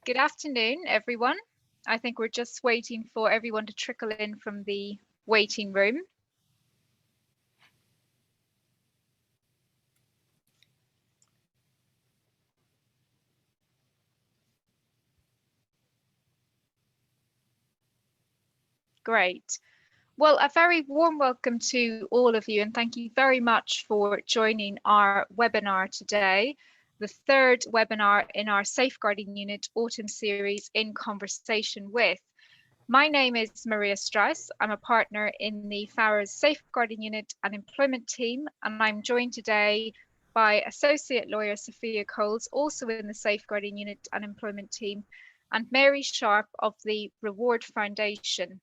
Good afternoon, everyone. I think we're just waiting for everyone to trickle in from the waiting room. Great. Well, a very warm welcome to all of you, and thank you very much for joining our webinar today, the third webinar in our Safeguarding Unit Autumn Series in Conversation With. My name is Maria Strauss. I'm a partner in the Farrer's Safeguarding Unit and Employment team, and I'm joined today by Associate Lawyer Sophia Coles, also in the Safeguarding Unit and Employment team, and Mary Sharpe of the Reward Foundation.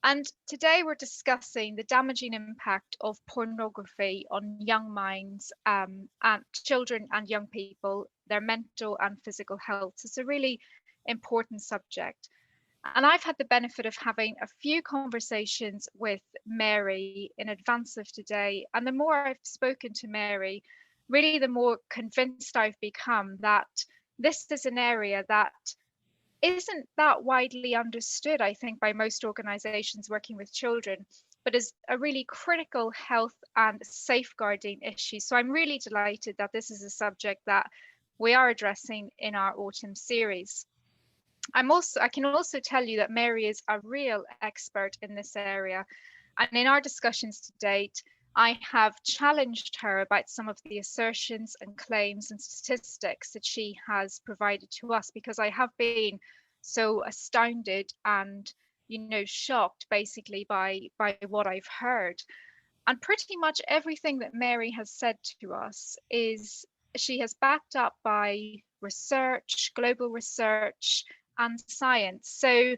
And today we're discussing the damaging impact of pornography on young minds and children and young people, their mental and physical health. It's a really important subject. And I've had the benefit of having a few conversations with Mary in advance of today. And the more I've spoken to Mary, really the more convinced I've become that this is an area that isn't that widely understood, I think, by most organizations working with children, but is a really critical health and safeguarding issue. So I'm really delighted that this is a subject that we are addressing in our autumn series. I can also tell you that Mary is a real expert in this area. And in our discussions to date, I have challenged her about some of the assertions and claims and statistics that she has provided to us, because I have been so astounded and, shocked basically by what I've heard. And pretty much everything that Mary has said to us she has backed up by research, global research, and science. So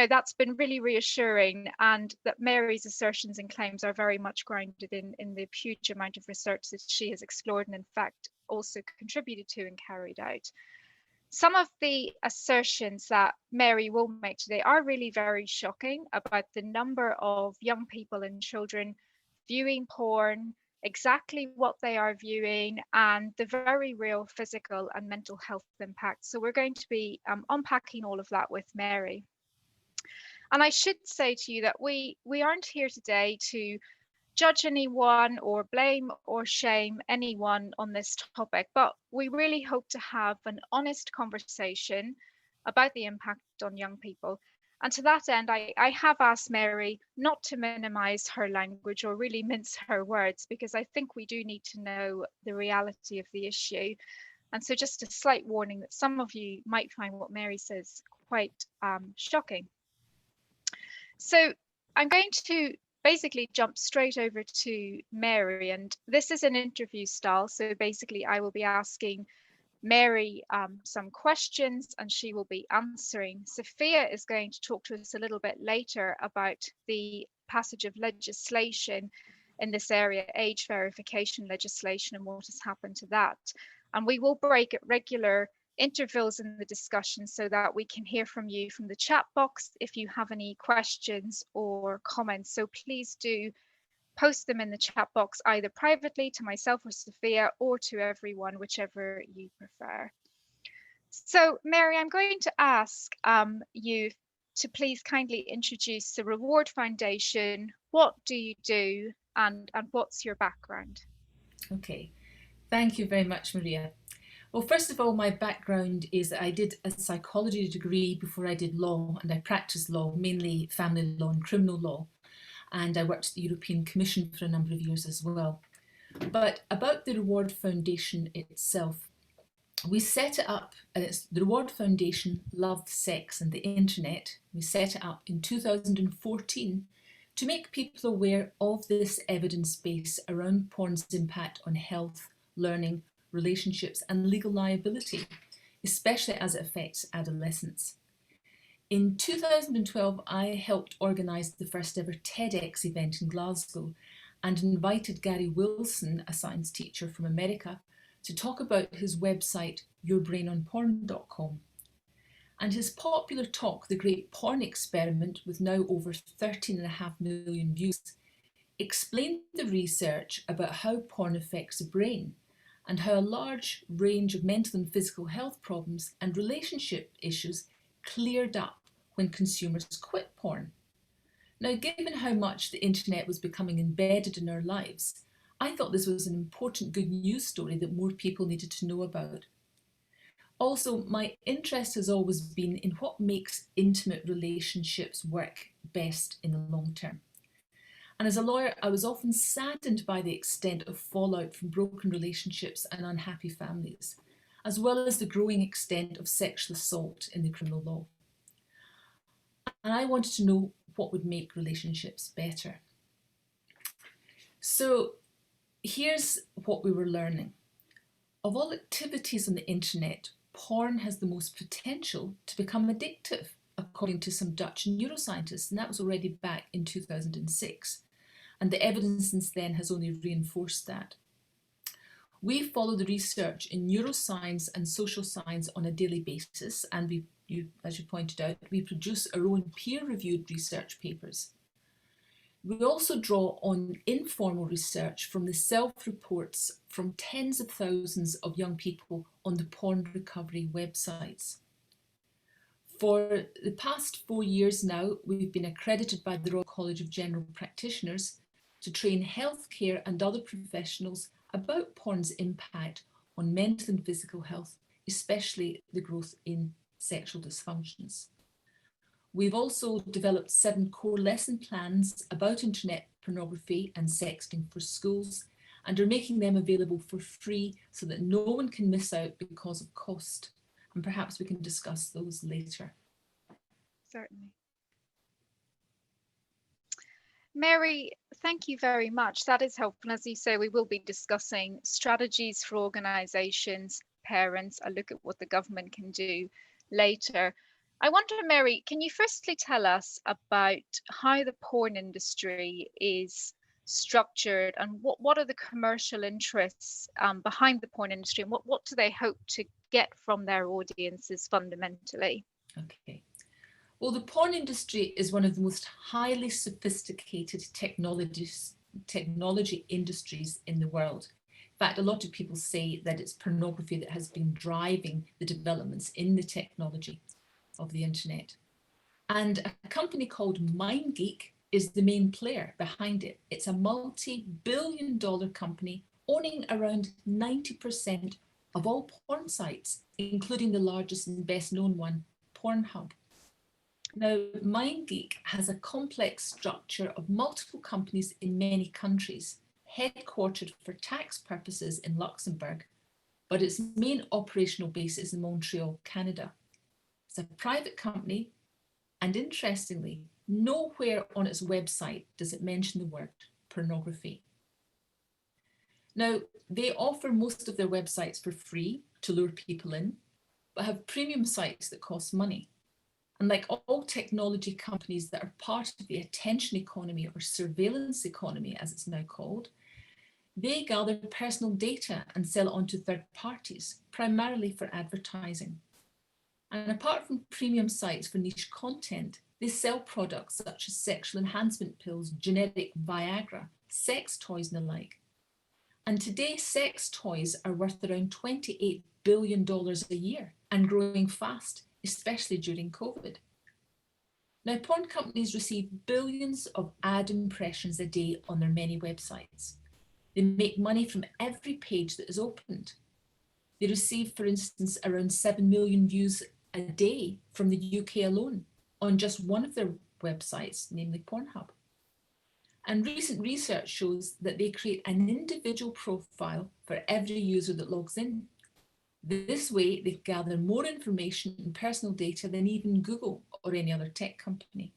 that's been really reassuring, and that Mary's assertions and claims are very much grounded in the huge amount of research that she has explored and in fact also contributed to and carried out. Some of the assertions that Mary will make today are really very shocking about the number of young people and children viewing porn, exactly what they are viewing, and the very real physical and mental health impact. So we're going to be unpacking all of that with Mary. And I should say to you that we aren't here today to judge anyone or blame or shame anyone on this topic, but we really hope to have an honest conversation about the impact on young people. And to that end, I have asked Mary not to minimize her language or really mince her words, because I think we do need to know the reality of the issue. And so just a slight warning that some of you might find what Mary says quite shocking. So I'm going to basically jump straight over to Mary, and this is an interview style. So basically I will be asking Mary some questions and she will be answering. Sophia is going to talk to us a little bit later about the passage of legislation in this area, age verification legislation, and what has happened to that. And we will break at regular intervals in the discussion so that we can hear from you from the chat box if you have any questions or comments. So please do post them in the chat box, either privately to myself or Sophia, or to everyone, whichever you prefer. So Mary, I'm going to ask you to please kindly introduce the Reward Foundation. What do you do, and what's your background? Okay, thank you very much, Maria. Well, first of all, my background is that I did a psychology degree before I did law, and I practiced law, mainly family law and criminal law. And I worked at the European Commission for a number of years as well. But about the Reward Foundation itself, we set it up, and it's the Reward Foundation Love, Sex and the Internet. We set it up in 2014 to make people aware of this evidence base around porn's impact on health, learning, relationships and legal liability, especially as it affects adolescents. In 2012, I helped organise the first ever TEDx event in Glasgow and invited Gary Wilson, a science teacher from America, to talk about his website, yourbrainonporn.com. And his popular talk, The Great Porn Experiment, with now over 13.5 million views, explained the research about how porn affects the brain and how a large range of mental and physical health problems and relationship issues cleared up when consumers quit porn. Now, given how much the internet was becoming embedded in our lives, I thought this was an important good news story that more people needed to know about. Also, my interest has always been in what makes intimate relationships work best in the long term. And as a lawyer, I was often saddened by the extent of fallout from broken relationships and unhappy families, as well as the growing extent of sexual assault in the criminal law. And I wanted to know what would make relationships better. So here's what we were learning. Of all activities on the internet, porn has the most potential to become addictive, according to some Dutch neuroscientists, and that was already back in 2006. And the evidence since then has only reinforced that. We follow the research in neuroscience and social science on a daily basis, and as you pointed out, we produce our own peer-reviewed research papers. We also draw on informal research from the self-reports from tens of thousands of young people on the porn recovery websites. For the past 4 years now, we've been accredited by the Royal College of General Practitioners to train healthcare and other professionals about porn's impact on mental and physical health, especially the growth in sexual dysfunctions. We've also developed 7 core lesson plans about internet pornography and sexting for schools, and are making them available for free so that no one can miss out because of cost. And perhaps we can discuss those later. Certainly. Mary, thank you very much. That is helpful. As you say, we will be discussing strategies for organisations, parents, a look at what the government can do later. I wonder, Mary, can you firstly tell us about how the porn industry is structured and what are the commercial interests behind the porn industry, and what do they hope to get from their audiences fundamentally? Okay. Well, the porn industry is one of the most highly sophisticated technology industries in the world. In fact, a lot of people say that it's pornography that has been driving the developments in the technology of the internet. And a company called MindGeek is the main player behind it. It's a multi-billion-dollar company owning around 90% of all porn sites, including the largest and best known one, Pornhub. Now, MindGeek has a complex structure of multiple companies in many countries, headquartered for tax purposes in Luxembourg, but its main operational base is in Montreal, Canada. It's a private company, and interestingly, nowhere on its website does it mention the word pornography. Now, they offer most of their websites for free to lure people in, but have premium sites that cost money. And like all technology companies that are part of the attention economy or surveillance economy, as it's now called, they gather personal data and sell it on to third parties, primarily for advertising. And apart from premium sites for niche content, they sell products such as sexual enhancement pills, generic Viagra, sex toys and the like. And today, sex toys are worth around $28 billion a year and growing fast, especially during COVID. Now, porn companies receive billions of ad impressions a day on their many websites. They make money from every page that is opened. They receive, for instance, around 7 million views a day from the UK alone on just one of their websites, namely Pornhub. And recent research shows that they create an individual profile for every user that logs in. This way, they gather more information and personal data than even Google or any other tech company.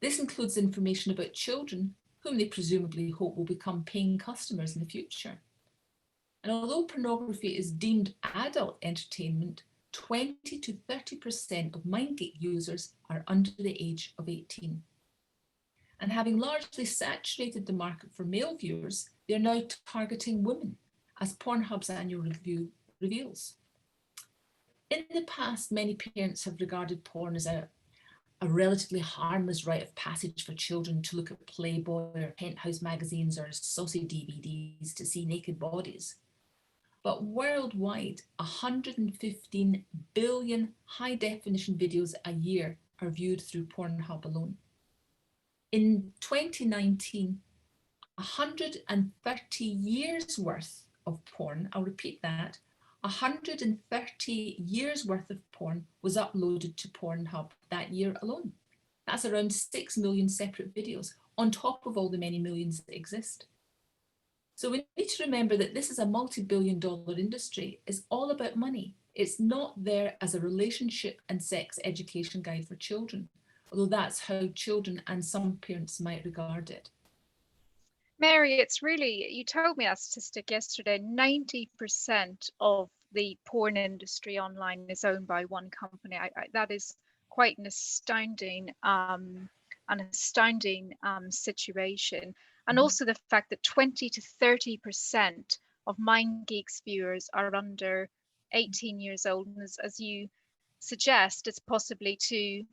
This includes information about children whom they presumably hope will become paying customers in the future. And although pornography is deemed adult entertainment, 20 to 30% of MindGeek users are under the age of 18. And having largely saturated the market for male viewers, they're now targeting women, as Pornhub's annual review reveals. In the past, many parents have regarded porn as a relatively harmless rite of passage for children to look at Playboy or Penthouse magazines or saucy DVDs to see naked bodies. But worldwide, 115 billion high-definition videos a year are viewed through Pornhub alone. In 2019, 130 years worth of porn, I'll repeat that, 130 years worth of porn was uploaded to Pornhub that year alone. That's around 6 million separate videos, on top of all the many millions that exist. So we need to remember that this is a multi-billion-dollar industry. It's all about money. It's not there as a relationship and sex education guide for children, although that's how children and some parents might regard it. Mary, it's really, you told me that statistic yesterday, 90% of the porn industry online is owned by one company. That is quite an astounding situation. And also the fact that 20 to 30% of MindGeek's viewers are under 18 years old. And as you suggest, it's possibly to,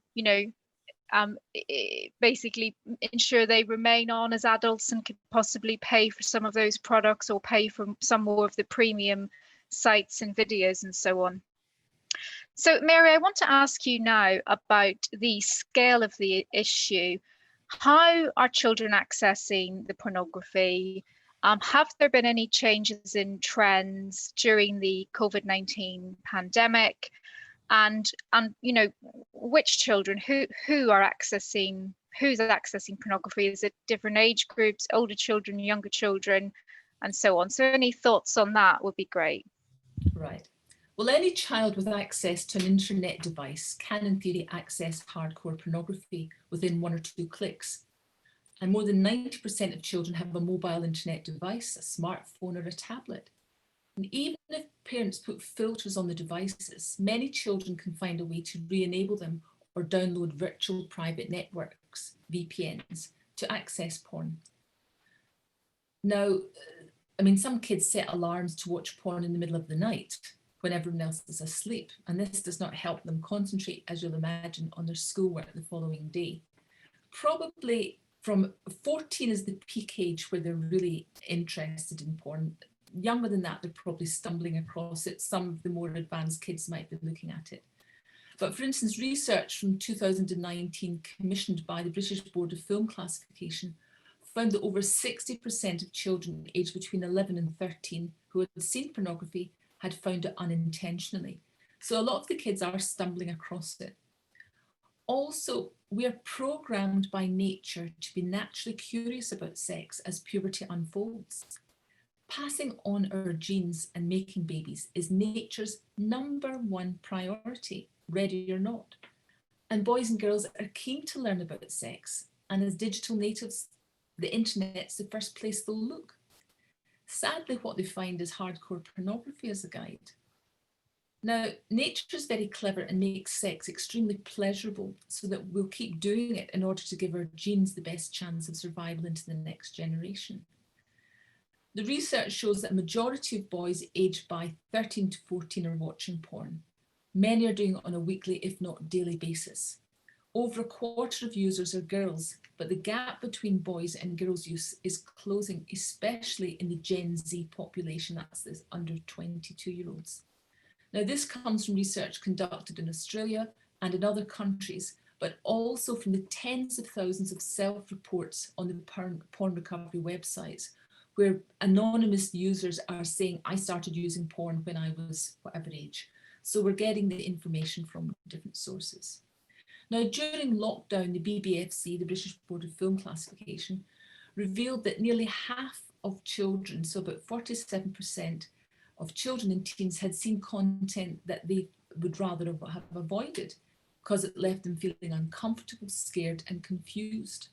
basically ensure they remain on as adults and could possibly pay for some of those products or pay for some more of the premium sites and videos and so on. So Mary, I want to ask you now about the scale of the issue. How are children accessing the pornography? Have there been any changes in trends during the COVID-19 pandemic? And which children, who's accessing pornography? Is it different age groups, older children, younger children, and so on? So any thoughts on that would be great. Right. Well, any child with access to an internet device can, in theory, access hardcore pornography within 1 or 2 clicks. And more than 90% of children have a mobile internet device, a smartphone or a tablet. And even if parents put filters on the devices, many children can find a way to re-enable them or download virtual private networks, VPNs, to access porn. Now, some kids set alarms to watch porn in the middle of the night when everyone else is asleep, and this does not help them concentrate, as you'll imagine, on their schoolwork the following day. Probably from 14 is the peak age where they're really interested in porn. Younger than that, they're probably stumbling across it. Some of the more advanced kids might be looking at it. But for instance, research from 2019 commissioned by the British Board of Film Classification found that over 60% of children aged between 11 and 13 who had seen pornography had found it unintentionally. So a lot of the kids are stumbling across it. Also, we are programmed by nature to be naturally curious about sex as puberty unfolds. Passing on our genes and making babies is nature's #1 priority, ready or not. And boys and girls are keen to learn about sex. And as digital natives, the internet's the first place they'll look. Sadly, what they find is hardcore pornography as a guide. Now, nature's very clever and makes sex extremely pleasurable so that we'll keep doing it in order to give our genes the best chance of survival into the next generation. The research shows that a majority of boys aged by 13 to 14 are watching porn. Many are doing it on a weekly, if not daily basis. Over a quarter of users are girls, but the gap between boys and girls use is closing, especially in the Gen Z population, that's this under 22-year-olds. Now, this comes from research conducted in Australia and in other countries, but also from the tens of thousands of self-reports on the porn recovery websites, where anonymous users are saying, I started using porn when I was whatever age. So we're getting the information from different sources. Now, during lockdown, the BBFC, the British Board of Film Classification, revealed that nearly half of children, so about 47% of children and teens, had seen content that they would rather have avoided because it left them feeling uncomfortable, scared, and confused.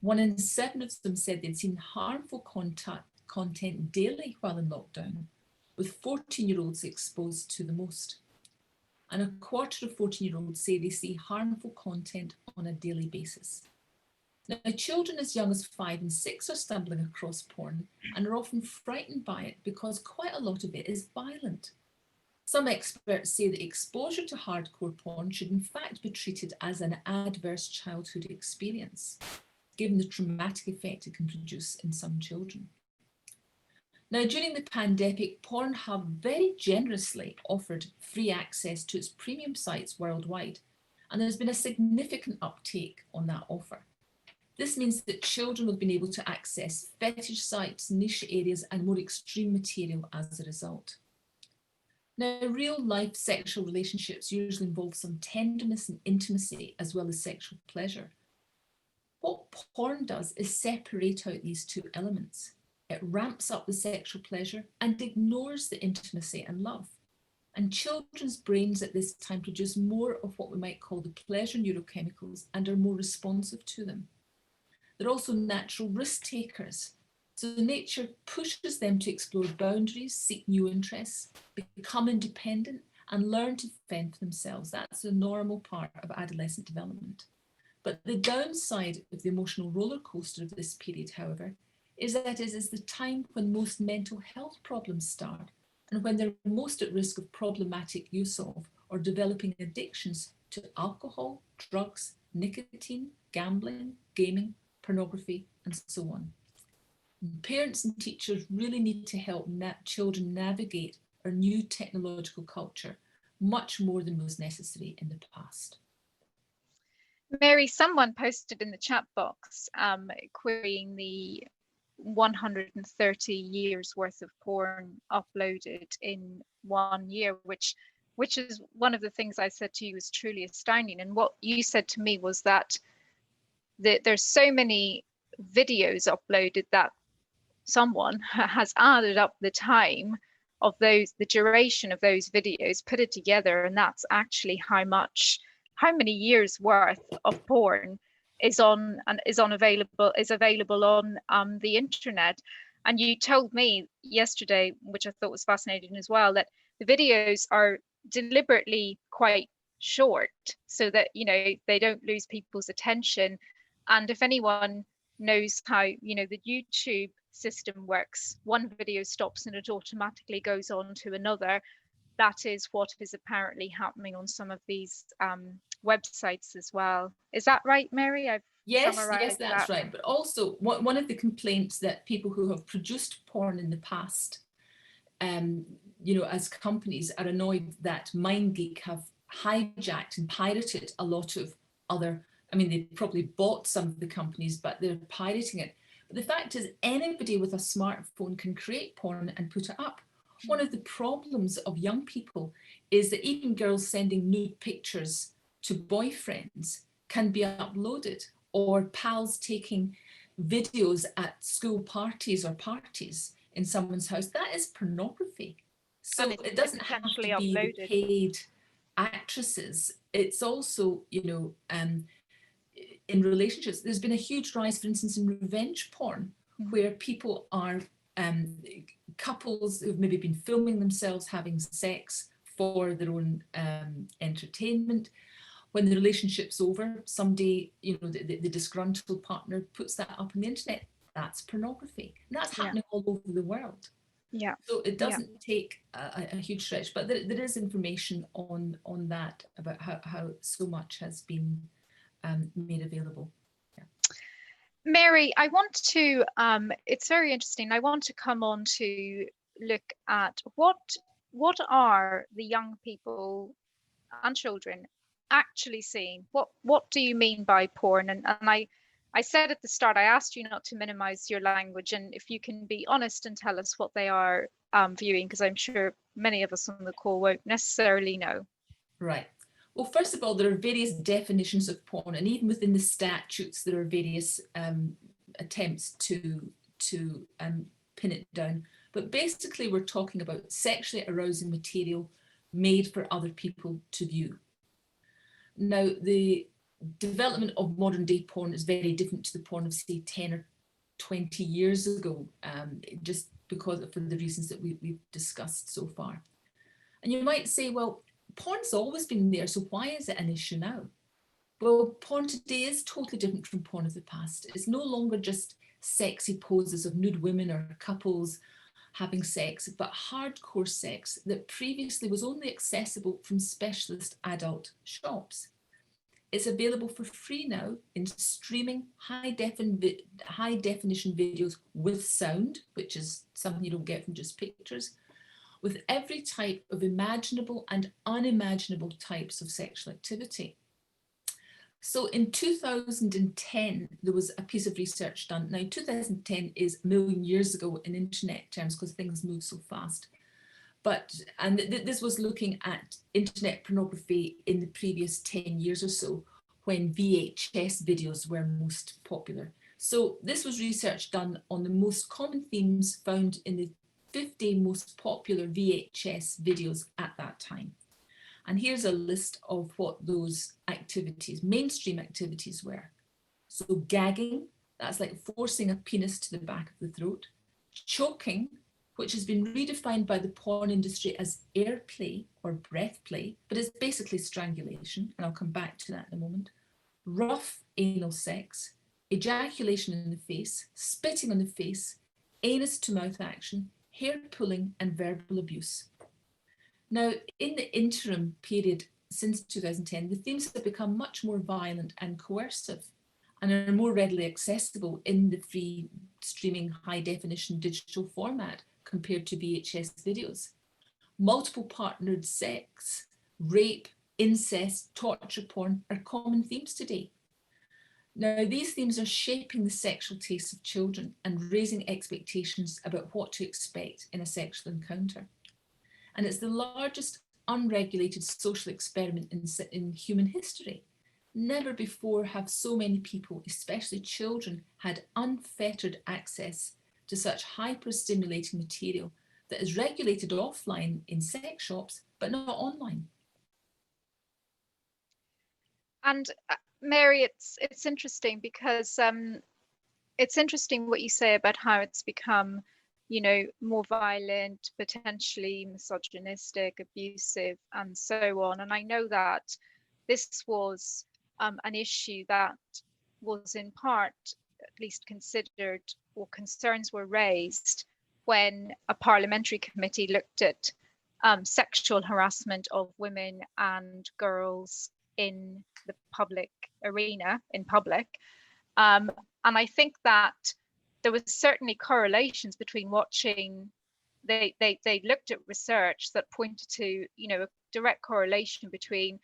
1 in 7 of them said they'd seen harmful content daily while in lockdown, with 14-year-olds exposed to the most. And a quarter of 14-year-olds say they see harmful content on a daily basis. Now, children as young as 5 and 6 are stumbling across porn and are often frightened by it because quite a lot of it is violent. Some experts say that exposure to hardcore porn should in fact be treated as an adverse childhood experience, given the traumatic effect it can produce in some children. Now, during the pandemic, Pornhub very generously offered free access to its premium sites worldwide, and there's been a significant uptake on that offer. This means that children have been able to access fetish sites, niche areas, and more extreme material as a result. Now, real life sexual relationships usually involve some tenderness and intimacy as well as sexual pleasure. What porn does is separate out these two elements. It ramps up the sexual pleasure and ignores the intimacy and love. And children's brains at this time produce more of what we might call the pleasure neurochemicals and are more responsive to them. They're also natural risk takers. So nature pushes them to explore boundaries, seek new interests, become independent, and learn to fend for themselves. That's a normal part of adolescent development. But the downside of the emotional roller coaster of this period, however, is that it is the time when most mental health problems start and when they're most at risk of problematic use of or developing addictions to alcohol, drugs, nicotine, gambling, gaming, pornography, and so on. Parents and teachers really need to help children navigate our new technological culture much more than was necessary in the past. Mary, someone posted in the chat box querying the 130 years worth of porn uploaded in 1 year, which is one of the things I said to you was truly astounding. And what you said to me was that there's so many videos uploaded that someone has added up the time of those, the duration of those videos, put it together, and that's actually how many years worth of porn is available on the internet. And you told me yesterday, which I thought was fascinating as well, that the videos are deliberately quite short so that, you know, they don't lose people's attention. And if anyone knows how, you know, the YouTube system works, one video stops and it automatically goes on to another. That is what is apparently happening on some of these websites as well. Is that right, Mary? Yes, that's right. But also one of the complaints that people who have produced porn in the past, you know, as companies are annoyed that MindGeek have hijacked and pirated a lot of other, I mean, they probably bought some of the companies, but they're pirating it. But the fact is, anybody with a smartphone can create porn and put it up. One of the problems of young people is that even girls sending nude pictures to boyfriends can be uploaded, or pals taking videos at school parties or parties in someone's house. That is pornography. So it doesn't have to be the paid actresses. It's also, you know, in relationships, there's been a huge rise, for instance, in revenge porn, where people are couples who've maybe been filming themselves having sex for their own entertainment. When the relationship's over, someday, you know, the disgruntled partner puts that up on the internet. That's pornography. And that's happening all over the world. Yeah. So it doesn't take a huge stretch, but there is information on that about how so much has been made available. Yeah. Mary, I want to, it's very interesting. I want to come on to look at what are the young people and children actually seeing? What do you mean by porn? And I said at the start, I asked you not to minimize your language, and if you can be honest and tell us what they are viewing, because I'm sure many of us on the call won't necessarily know. Right. Well, first of all, there are various definitions of porn, and even within the statutes, there are various attempts to pin it down. But basically, we're talking about sexually arousing material made for other people to view. Now, the development of modern day porn is very different to the porn of, say, 10 or 20 years ago, just because for the reasons that we've discussed so far. And you might say, well, porn's always been there, so why is it an issue now? Well, porn today is totally different from porn of the past. It's no longer just sexy poses of nude women or couples having sex, but hardcore sex that previously was only accessible from specialist adult shops. It's available for free now in streaming high definition videos with sound, which is something you don't get from just pictures, with every type of imaginable and unimaginable types of sexual activity. So in 2010, there was a piece of research done. Now, 2010 is a million years ago in internet terms because things move so fast. This was looking at internet pornography in the previous 10 years or so, when VHS videos were most popular. So this was research done on the most common themes found in the 50 most popular VHS videos at that time. And here's a list of what those activities, mainstream activities, were. So gagging, that's like forcing a penis to the back of the throat. Choking, which has been redefined by the porn industry as airplay or breath play, but it's basically strangulation, and I'll come back to that in a moment. Rough anal sex, ejaculation in the face, spitting on the face, anus to mouth action, hair pulling, and verbal abuse. Now, in the interim period since 2010, the themes have become much more violent and coercive and are more readily accessible in the free streaming high definition digital format compared to VHS videos. Multiple partnered sex, rape, incest, torture porn are common themes today. Now, these themes are shaping the sexual tastes of children and raising expectations about what to expect in a sexual encounter. And it's the largest unregulated social experiment in human history. Never before have so many people, especially children, had unfettered access to such hyper-stimulating material that is regulated offline in sex shops, but not online. And Mary, it's interesting because it's interesting what you say about how it's become, you know, more violent, potentially misogynistic, abusive, and so on. And I know that this was an issue that was in part at least considered, or concerns were raised when a parliamentary committee looked at sexual harassment of women and girls in the public arena, in public. And I think that there was certainly correlations between watching, they looked at research that pointed to, you know, a direct correlation between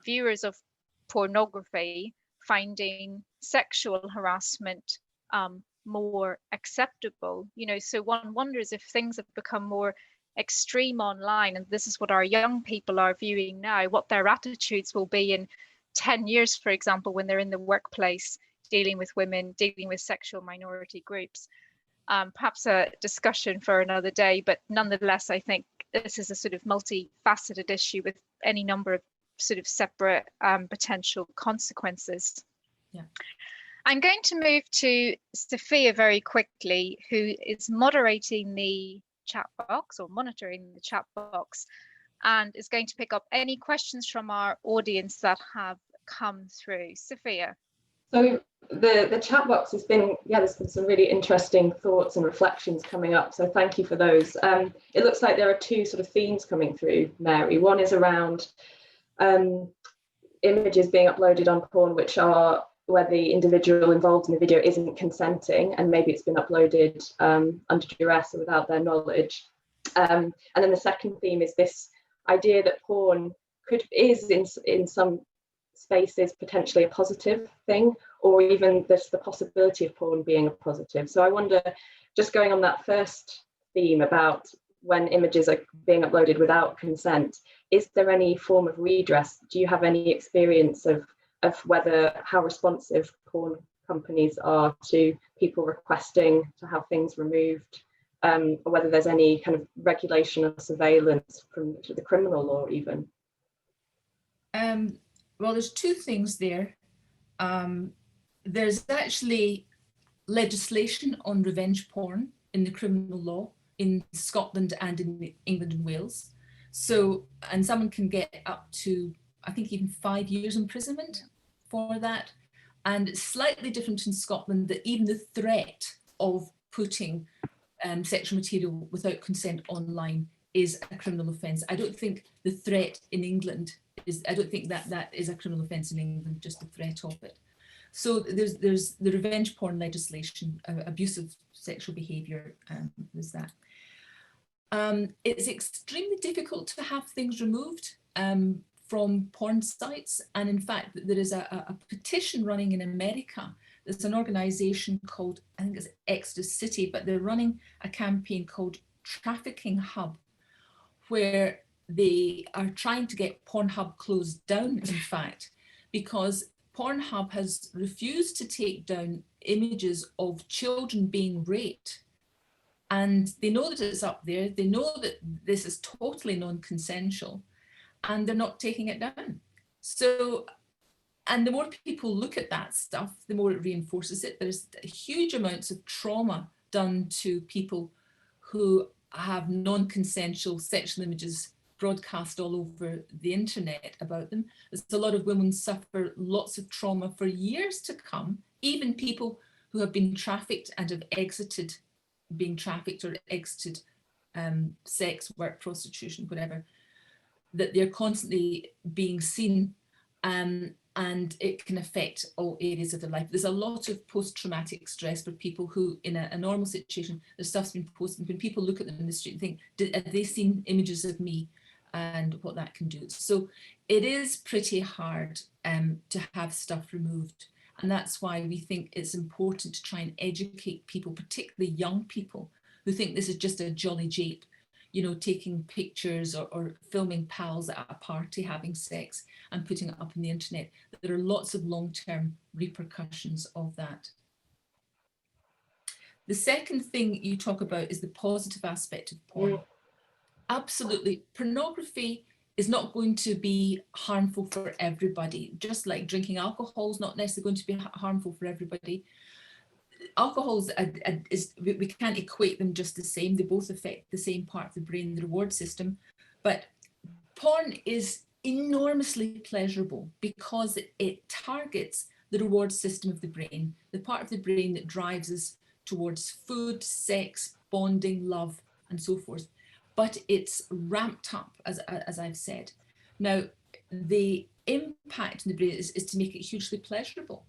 viewers of pornography finding sexual harassment more acceptable. You know, so one wonders if things have become more extreme online, and this is what our young people are viewing now, what their attitudes will be in 10 years, for example, when they're in the workplace dealing with women, dealing with sexual minority groups. Perhaps a discussion for another day, but nonetheless, I think this is a sort of multifaceted issue with any number of sort of separate potential consequences. Yeah. I'm going to move to Sophia very quickly, who is moderating the chat box or monitoring the chat box, and is going to pick up any questions from our audience that have come through. Sophia. So the chat box has been, there's been some really interesting thoughts and reflections coming up. So thank you for those. It looks like there are two sort of themes coming through, Mary. One is around images being uploaded on porn, which are where the individual involved in the video isn't consenting, and maybe it's been uploaded under duress or without their knowledge. And then the second theme is this idea that porn is in some spaces potentially a positive thing, or even there's the possibility of porn being a positive. So I wonder, just going on that first theme about when images are being uploaded without consent, is there any form of redress? Do you have any experience of how responsive porn companies are to people requesting to have things removed, or whether there's any kind of regulation or surveillance from the criminal law even? Well, there's two things there. There's actually legislation on revenge porn in the criminal law in Scotland and in England and Wales. So, and someone can get up to, I think, even 5 years imprisonment for that. And it's slightly different in Scotland, that even the threat of putting sexual material without consent online is a criminal offence. I don't think the threat in England I don't think that is a criminal offence in England, just the threat of it. So there's the revenge porn legislation, abusive sexual behaviour, there's that. It's extremely difficult to have things removed from porn sites. And in fact, there is a petition running in America. There's an organisation called, I think it's Exodus City, but they're running a campaign called Trafficking Hub, where they are trying to get Pornhub closed down, in fact, because Pornhub has refused to take down images of children being raped. And they know that it's up there. They know that this is totally non-consensual, and they're not taking it down. So, and the more people look at that stuff, the more it reinforces it. There's huge amounts of trauma done to people who have non-consensual sexual images broadcast all over the internet about them. There's a lot of women suffer lots of trauma for years to come, even people who have been trafficked and have exited being trafficked or exited sex work, prostitution, whatever, that they're constantly being seen, and it can affect all areas of their life. There's a lot of post-traumatic stress for people who, in a normal situation, the stuff's been posted. When people look at them in the street and think, have they seen images of me, and what that can do? So it is pretty hard to have stuff removed. And that's why we think it's important to try and educate people, particularly young people, who think this is just a jolly jape, you know, taking pictures or filming pals at a party having sex and putting it up on the internet. There are lots of long-term repercussions of that. The second thing you talk about is the positive aspect of porn. Absolutely. Pornography is not going to be harmful for everybody. Just like drinking alcohol is not necessarily going to be harmful for everybody. Alcohol we can't equate them just the same. They both affect the same part of the brain, the reward system. But porn is enormously pleasurable because it targets the reward system of the brain, the part of the brain that drives us towards food, sex, bonding, love, and so forth. But it's ramped up, as I've said. Now, the impact in the brain is to make it hugely pleasurable.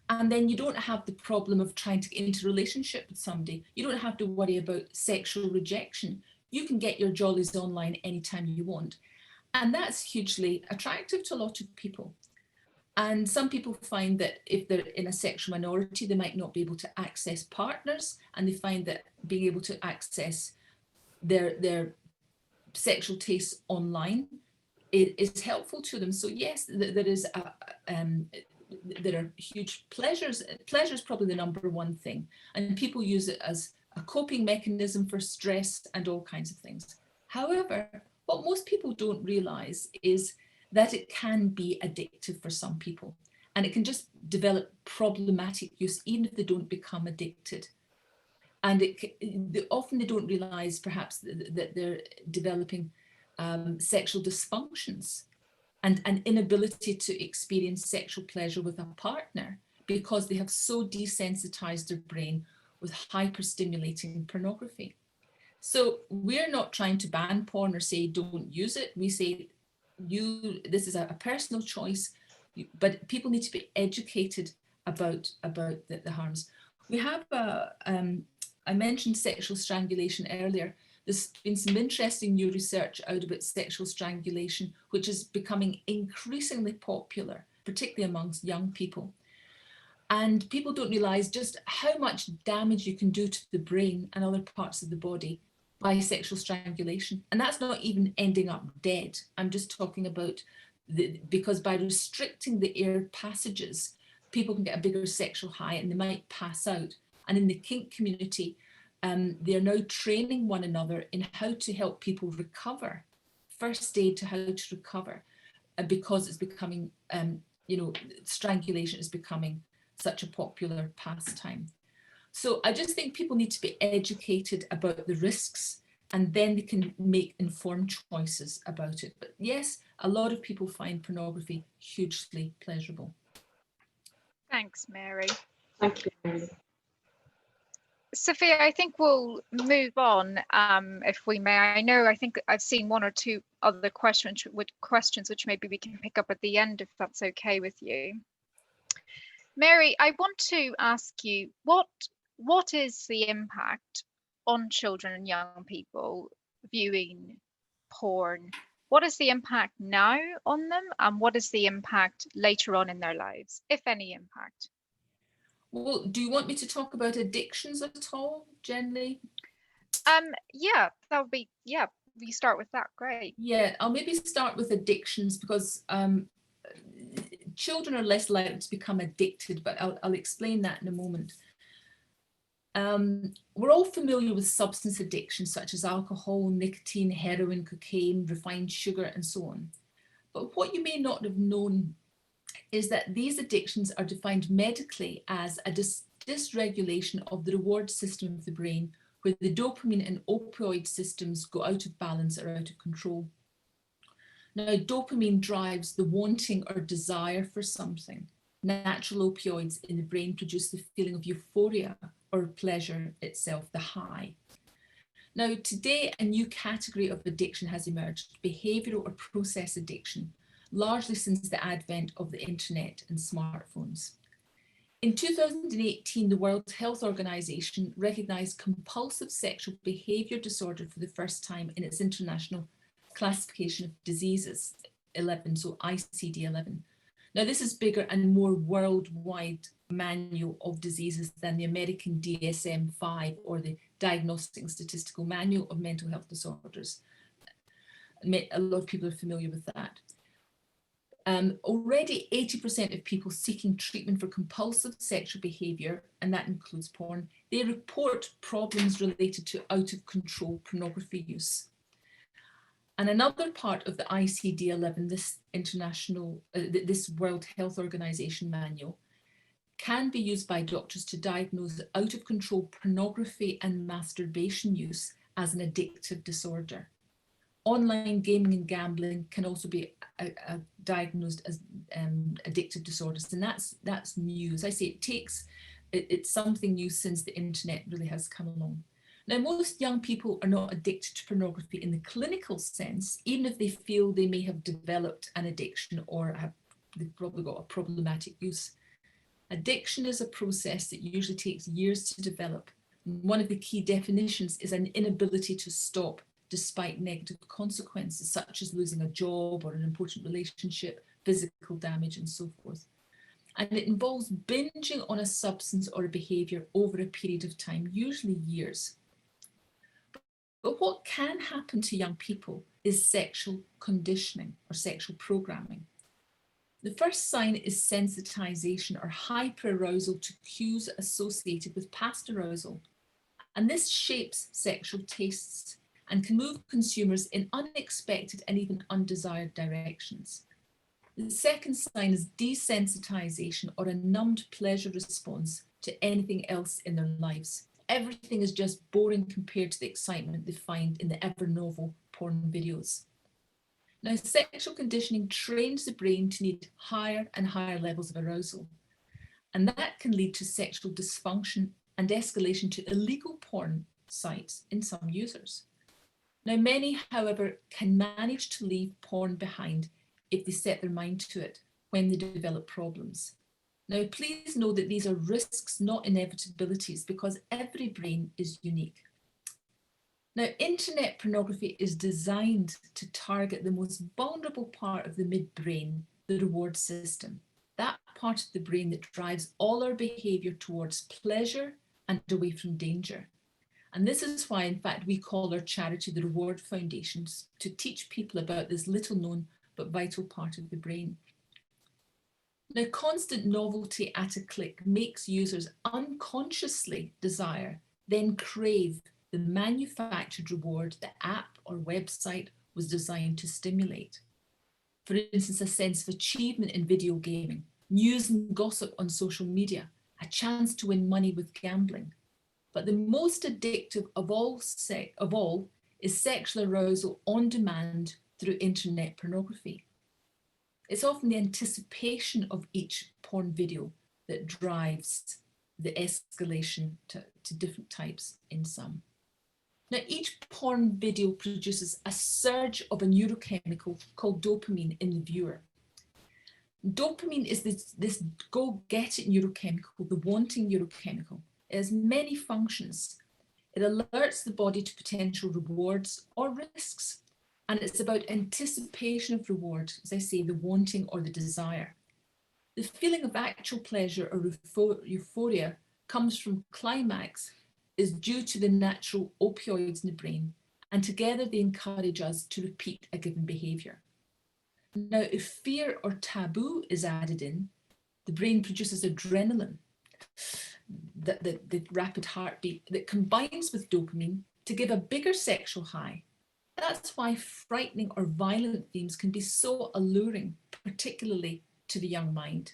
And then you don't have the problem of trying to get into a relationship with somebody. You don't have to worry about sexual rejection. You can get your jollies online anytime you want. And that's hugely attractive to a lot of people. And some people find that if they're in a sexual minority, they might not be able to access partners, and they find that being able to access their sexual tastes online is helpful to them. So yes, there is there are huge pleasures. Pleasure is probably the number one thing, and people use it as a coping mechanism for stress and all kinds of things. However, what most people don't realize is that it can be addictive for some people, and it can just develop problematic use even if they don't become addicted. And often they don't realize perhaps that they're developing sexual dysfunctions and an inability to experience sexual pleasure with a partner because they have so desensitized their brain with hyperstimulating pornography. So we're not trying to ban porn or say don't use it. We say this is a personal choice, but people need to be educated about the harms. We have I mentioned sexual strangulation earlier. There's been some interesting new research out about sexual strangulation, which is becoming increasingly popular, particularly amongst young people. And people don't realize just how much damage you can do to the brain and other parts of the body by sexual strangulation. And that's not even ending up dead. I'm just talking about because by restricting the air passages, people can get a bigger sexual high and they might pass out. And in the kink community, they're now training one another in how to help people recover, first aid to how to recover, because it's becoming, strangulation is becoming such a popular pastime. So I just think people need to be educated about the risks, and then they can make informed choices about it. But yes, a lot of people find pornography hugely pleasurable. Thanks, Mary. Thank you, Mary. Sophia, I think we'll move on, if we may. I think I've seen one or two other questions which maybe we can pick up at the end, if that's okay with you. Mary, I want to ask you, what is the impact on children and young people viewing porn? What is the impact now on them, and what is the impact later on in their lives, if any impact? Well, do you want me to talk about addictions at all, generally? Yeah, that would be, yeah, we start with that, great. Yeah, I'll maybe start with addictions because children are less likely to become addicted, but I'll explain that in a moment. We're all familiar with substance addiction, such as alcohol, nicotine, heroin, cocaine, refined sugar, and so on. But what you may not have known is that these addictions are defined medically as a dysregulation of the reward system of the brain, where the dopamine and opioid systems go out of balance or out of control. Now, dopamine drives the wanting or desire for something. Natural opioids in the brain produce the feeling of euphoria or pleasure itself, the high. Now, today, a new category of addiction has emerged, behavioural or process addiction, largely since the advent of the internet and smartphones. In 2018, the World Health Organization recognised compulsive sexual behaviour disorder for the first time in its International Classification of Diseases 11, so ICD-11. Now, this is bigger and more worldwide manual of diseases than the American DSM-5 or the Diagnostic and Statistical Manual of Mental Health Disorders. A lot of people are familiar with that. Already 80% of people seeking treatment for compulsive sexual behaviour, and that includes porn, they report problems related to out-of-control pornography use. And another part of the ICD-11, this international, this World Health Organization manual, can be used by doctors to diagnose out-of-control pornography and masturbation use as an addictive disorder. Online gaming and gambling can also be diagnosed as addictive disorders, and that's new. As I say, it's something new since the internet really has come along. Now, most young people are not addicted to pornography in the clinical sense, even if they feel they may have developed an addiction or they've probably got a problematic use. Addiction is a process that usually takes years to develop. One of the key definitions is an inability to stop despite negative consequences, such as losing a job or an important relationship, physical damage, and so forth. And it involves binging on a substance or a behaviour over a period of time, usually years. But what can happen to young people is sexual conditioning or sexual programming. The first sign is sensitization or hyperarousal to cues associated with past arousal. And this shapes sexual tastes and can move consumers in unexpected and even undesired directions. The second sign is desensitization or a numbed pleasure response to anything else in their lives. Everything is just boring compared to the excitement they find in the ever novel porn videos. Now, sexual conditioning trains the brain to need higher and higher levels of arousal, and that can lead to sexual dysfunction and escalation to illegal porn sites in some users. Now, many, however, can manage to leave porn behind if they set their mind to it when they develop problems. Now, please know that these are risks, not inevitabilities, because every brain is unique. Now, internet pornography is designed to target the most vulnerable part of the midbrain, the reward system, that part of the brain that drives all our behaviour towards pleasure and away from danger. And this is why, in fact, we call our charity the Reward Foundations, to teach people about this little known but vital part of the brain. Now, constant novelty at a click makes users unconsciously desire, then crave the manufactured reward the app or website was designed to stimulate. For instance, a sense of achievement in video gaming, news and gossip on social media, a chance to win money with gambling. But the most addictive of all is sexual arousal on demand through internet pornography. It's often the anticipation of each porn video that drives the escalation to different types in some. Now, each porn video produces a surge of a neurochemical called dopamine in the viewer. Dopamine is this go-get-it neurochemical, the wanting neurochemical. It has many functions. It alerts the body to potential rewards or risks. And it's about anticipation of reward, as I say, the wanting or the desire. The feeling of actual pleasure or euphoria comes from climax, is due to the natural opioids in the brain, and together they encourage us to repeat a given behaviour. Now, if fear or taboo is added in, the brain produces adrenaline, the rapid heartbeat that combines with dopamine to give a bigger sexual high. That's why frightening or violent themes can be so alluring, particularly to the young mind.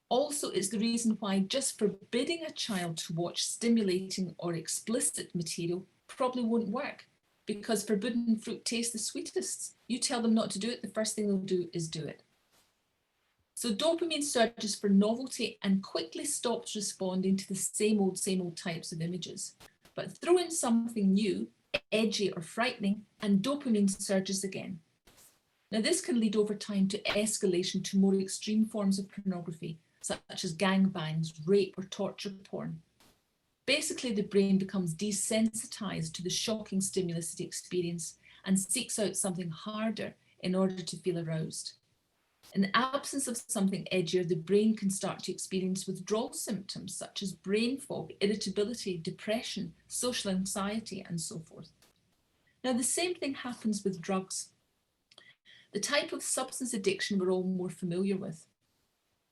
Also, it's the reason why just forbidding a child to watch stimulating or explicit material probably won't work, because forbidden fruit tastes the sweetest. You tell them not to do it, the first thing they'll do is do it. So dopamine surges for novelty and quickly stops responding to the same old types of images. But throw in something new, edgy or frightening, and dopamine surges again. Now, this can lead over time to escalation to more extreme forms of pornography, such as gangbangs, rape, or torture porn. Basically, the brain becomes desensitized to the shocking stimulus it experiences and seeks out something harder in order to feel aroused. In the absence of something edgier, the brain can start to experience withdrawal symptoms such as brain fog, irritability, depression, social anxiety, and so forth. Now, the same thing happens with drugs. The type of substance addiction we're all more familiar with.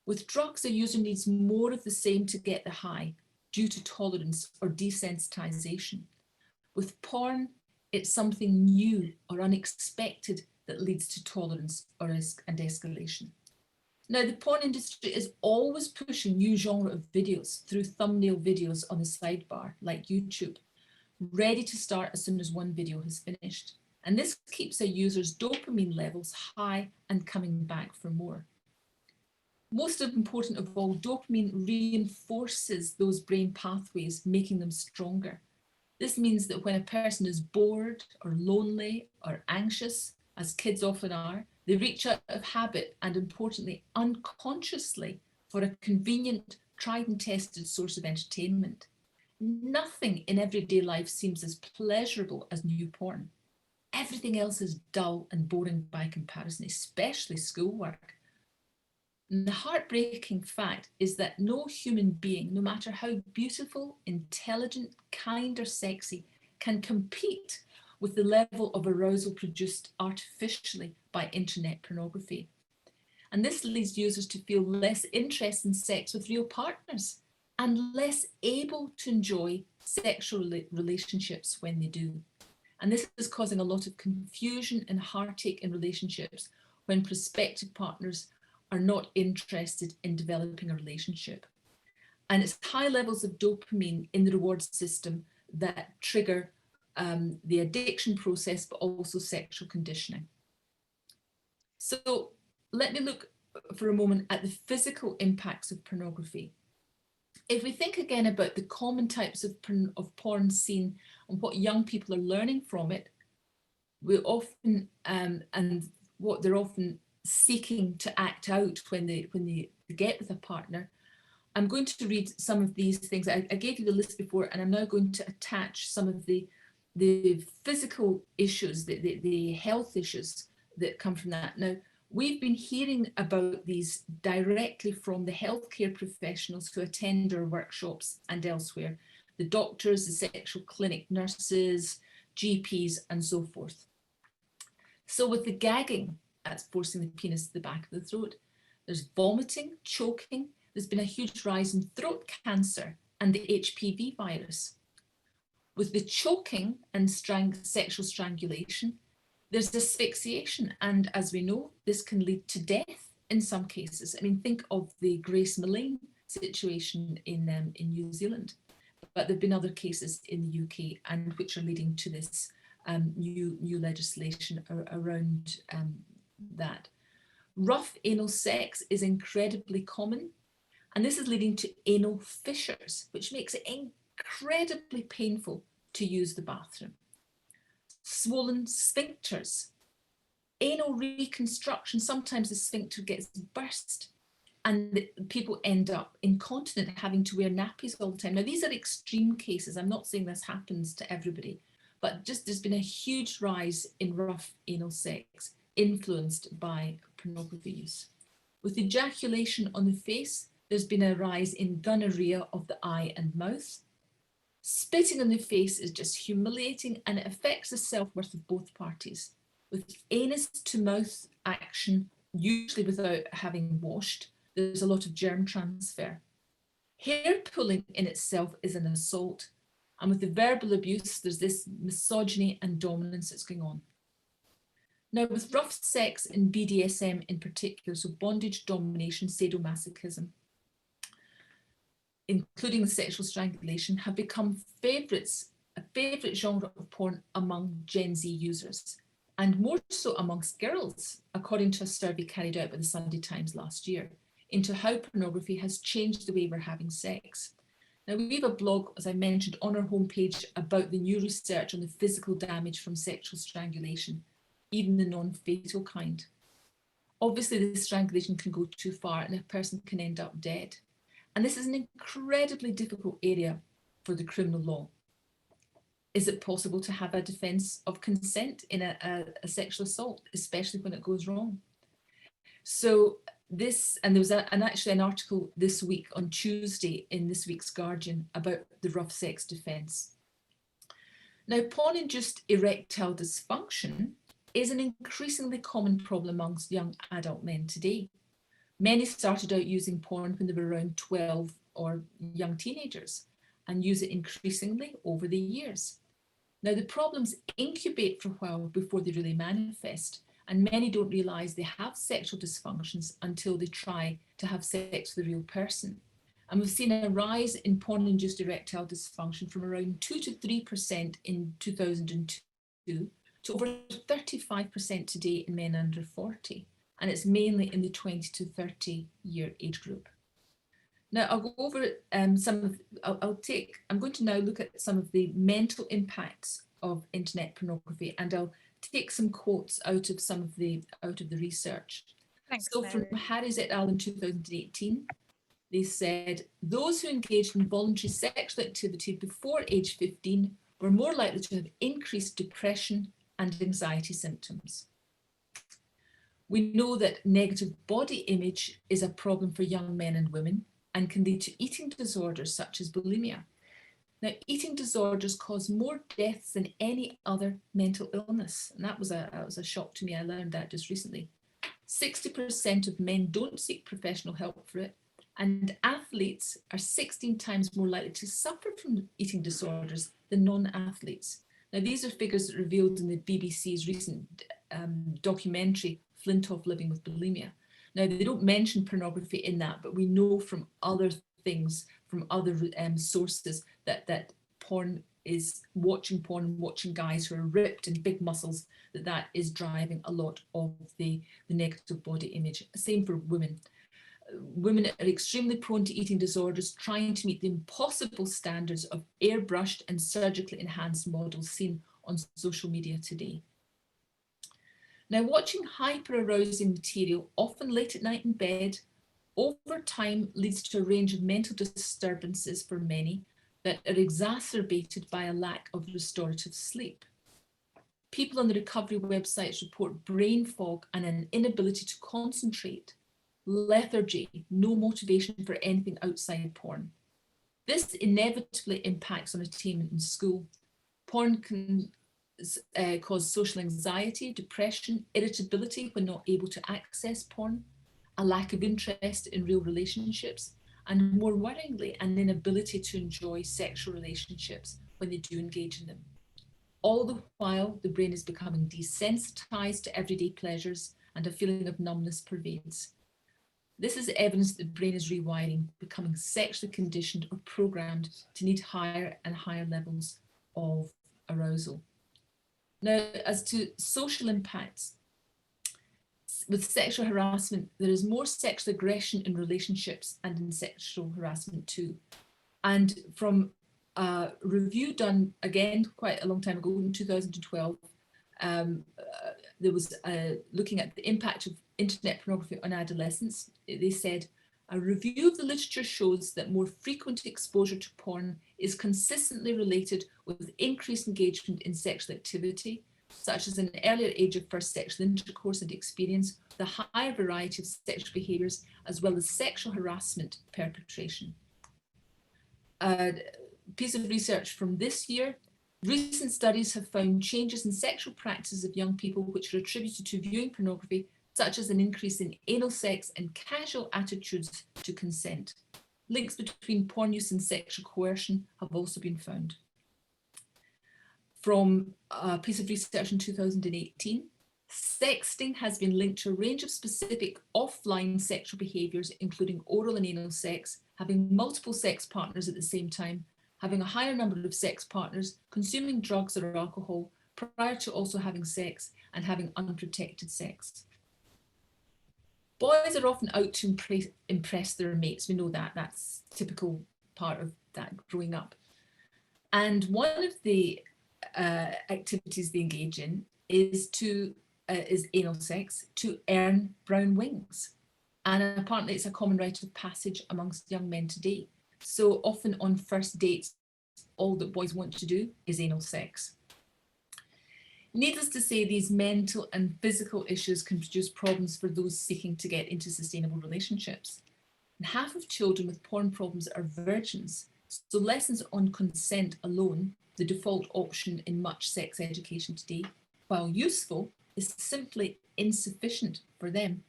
With drugs, a user needs more of the same to get the high due to tolerance or desensitization. With porn, it's something new or unexpected that leads to tolerance and escalation. Now, the porn industry is always pushing new genre of videos through thumbnail videos on the sidebar, like YouTube, ready to start as soon as one video has finished. And this keeps a user's dopamine levels high and coming back for more. Most important of all, dopamine reinforces those brain pathways, making them stronger. This means that when a person is bored or lonely or anxious, as kids often are, they reach out of habit and, importantly, unconsciously for a convenient, tried and tested source of entertainment. Nothing in everyday life seems as pleasurable as new porn. Everything else is dull and boring by comparison, especially schoolwork. And the heartbreaking fact is that no human being, no matter how beautiful, intelligent, kind, or sexy, can compete with the level of arousal produced artificially by internet pornography. And this leads users to feel less interest in sex with real partners and less able to enjoy sexual relationships when they do. And this is causing a lot of confusion and heartache in relationships when prospective partners are not interested in developing a relationship. And it's high levels of dopamine in the reward system that trigger the addiction process, but also sexual conditioning. So let me look for a moment at the physical impacts of pornography. If we think again about the common types of porn seen and what young people are learning from it, we often, and what they're often seeking to act out when they get with a partner. I'm going to read some of these things. I gave you the list before, and I'm now going to attach some of the physical issues, the health issues that come from that. Now, we've been hearing about these directly from the healthcare professionals who attend our workshops and elsewhere, the doctors, the sexual clinic nurses, GPs, and so forth. So with the gagging, that's forcing the penis to the back of the throat, there's vomiting, choking, there's been a huge rise in throat cancer and the HPV virus. With the choking and sexual strangulation, there's asphyxiation, and as we know, this can lead to death in some cases. I mean, think of the Grace Millane situation in New Zealand, but there have been other cases in the UK, and which are leading to this new legislation around that. Rough anal sex is incredibly common, And this is leading to anal fissures, which makes it incredibly painful to use the bathroom. Swollen sphincters, anal reconstruction, sometimes the sphincter gets burst and people end up incontinent, having to wear nappies all the time. Now, these are extreme cases. I'm not saying this happens to everybody, but just there's been a huge rise in rough anal sex influenced by pornography use. With ejaculation on the face, there's been a rise in gonorrhea of the eye and mouth. Spitting on the face is just humiliating and it affects the self-worth of both parties. With anus to mouth action, usually without having washed, there's a lot of germ transfer. Hair pulling in itself is an assault. And with the verbal abuse, there's this misogyny and dominance that's going on. Now, with rough sex and BDSM in particular, so bondage, domination, sadomasochism, including the sexual strangulation, have become a favourite genre of porn among Gen Z users, and more so amongst girls, according to a survey carried out by the Sunday Times last year, into how pornography has changed the way we're having sex. Now, we have a blog, as I mentioned, on our homepage about the new research on the physical damage from sexual strangulation, even the non-fatal kind. Obviously, the strangulation can go too far and a person can end up dead. And this is an incredibly difficult area for the criminal law. Is it possible to have a defence of consent in a sexual assault, especially when it goes wrong? So this, and there was actually an article this week on Tuesday in this week's Guardian about the rough sex defence. Now, porn-induced erectile dysfunction is an increasingly common problem amongst young adult men today. Many started out using porn when they were around 12 or young teenagers and use it increasingly over the years. Now, the problems incubate for a while before they really manifest, and many don't realise they have sexual dysfunctions until they try to have sex with a real person. And we've seen a rise in porn-induced erectile dysfunction from around 2 to 3% in 2002 to over 35% today in men under 40. And it's mainly in the 20 to 30 year age group. Now, I'll go over I'm going to now look at some of the mental impacts of internet pornography, and I'll take some quotes out of some of the research. Thanks, so Mary. From Harris et al. In 2018, they said those who engaged in voluntary sexual activity before age 15 were more likely to have increased depression and anxiety symptoms. We know that negative body image is a problem for young men and women and can lead to eating disorders such as bulimia. Now, eating disorders cause more deaths than any other mental illness. And that was a shock to me. I learned that just recently. 60% of men don't seek professional help for it. And athletes are 16 times more likely to suffer from eating disorders than non-athletes. Now, these are figures that are revealed in the BBC's recent documentary, Flintoff Living with Bulimia. Now, they don't mention pornography in that, but we know from other things, from other sources, that porn is watching guys who are ripped and big muscles, that is driving a lot of the negative body image. Same for women. Women are extremely prone to eating disorders, trying to meet the impossible standards of airbrushed and surgically enhanced models seen on social media today. Now, watching hyper-arousing material, often late at night in bed, over time leads to a range of mental disturbances for many that are exacerbated by a lack of restorative sleep. People on the recovery websites report brain fog and an inability to concentrate, lethargy, no motivation for anything outside porn. This inevitably impacts on attainment in school. Porn can cause social anxiety, depression, irritability when not able to access porn, a lack of interest in real relationships, and more worryingly, an inability to enjoy sexual relationships when they do engage in them. All the while, the brain is becoming desensitized to everyday pleasures and a feeling of numbness pervades. This is evidence that the brain is rewiring, becoming sexually conditioned or programmed to need higher and higher levels of arousal. Now, as to social impacts, with sexual harassment, there is more sexual aggression in relationships and in sexual harassment too. And from a review done again quite a long time ago in 2012, there was looking at the impact of internet pornography on adolescents. They said, a review of the literature shows that more frequent exposure to porn is consistently related with increased engagement in sexual activity, such as an earlier age of first sexual intercourse and experience, the higher variety of sexual behaviours, as well as sexual harassment perpetration. A piece of research from this year, recent studies have found changes in sexual practices of young people which are attributed to viewing pornography, such as an increase in anal sex and casual attitudes to consent. Links between porn use and sexual coercion have also been found. From a piece of research in 2018, sexting has been linked to a range of specific offline sexual behaviours, including oral and anal sex, having multiple sex partners at the same time, having a higher number of sex partners, consuming drugs or alcohol prior to also having sex, and having unprotected sex. Boys are often out to impress their mates. We know that, that's typical part of that growing up. And one of the activities they engage in is anal sex to earn brown wings. And apparently it's a common rite of passage amongst young men today. So often on first dates, all that boys want to do is anal sex. Needless to say, these mental and physical issues can produce problems for those seeking to get into sustainable relationships. And half of children with porn problems are virgins, so lessons on consent alone, the default option in much sex education today, while useful, is simply insufficient for them.